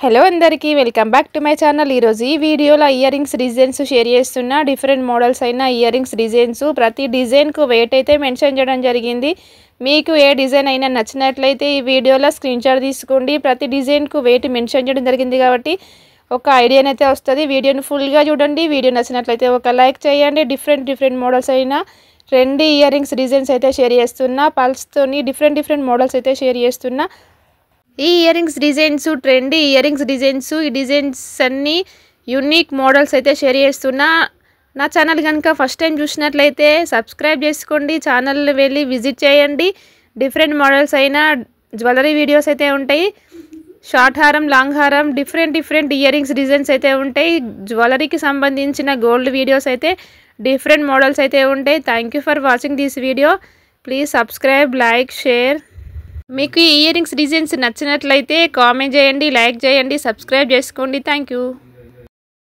Hello అందరికీ welcome back to my channel. ఈరోజు ఈ వీడియోలో ఇయర్ రింగ్స్ డిజైన్స్ షేర్ చేస్తున్నా। డిఫరెంట్ మోడల్స్ అయిన ఇయర్ రింగ్స్ డిజైన్స్ ప్రతి డిజైన్కు వెయిట్ అయితే మెన్షన్ చేయడం జరిగింది। మీకు ఏ డిజైన్ అయినా నచ్చినట్లయితే ఈ వీడియోలో స్క్రీన్ షాట్ తీసుకోండి। ప్రతి డిజైన్కు వెయిట్ మెన్షన్ చేయడం జరిగింది కాబట్టి ఒక ఐడియా అయితే వస్తుంది। వీడియోని ఫుల్గా చూడండి। వీడియో నచ్చినట్లయితే ఒక లైక్ చేయండి। డిఫరెంట్ మోడల్స్ అయిన ట్రెండీ ఇయర్ రింగ్స్ డిజైన్స్ అయితే షేర్ చేస్తున్నా। పల్స్తోని డిఫరెంట్ మోడల్స్ అయితే షేర్ చేస్తున్నా। ఈ ear rings designs trendy ear rings designs ఈ డిజైన్స్ అన్నీ యూనిక్ మోడల్స్ అయితే షేర్ చేస్తున్నా। నా ఛానల్ కనుక ఫస్ట్ టైం చూసినట్లయితే సబ్స్క్రైబ్ చేసుకోండి, ఛానల్ వెళ్ళి విజిట్ చేయండి। డిఫరెంట్ మోడల్స్ అయిన జ్యువెలరీ వీడియోస్ అయితే ఉంటాయి। షార్ట్ హారం, లాంగ్ హారం, డిఫరెంట్ ఇయర్ రింగ్స్ డిజైన్స్ అయితే ఉంటాయి। జ్యువెలరీకి సంబంధించిన గోల్డ్ వీడియోస్ అయితే డిఫరెంట్ మోడల్స్ అయితే ఉంటాయి। Thank you for watching this video. Please subscribe, like, share. మీకు ఈ ఇయర్ రింగ్స్ డిజైన్స్ నచ్చినట్లయితే కామెంట్ చేయండి, లైక్ చేయండి, సబ్స్క్రైబ్ చేసుకోండి। Thank you.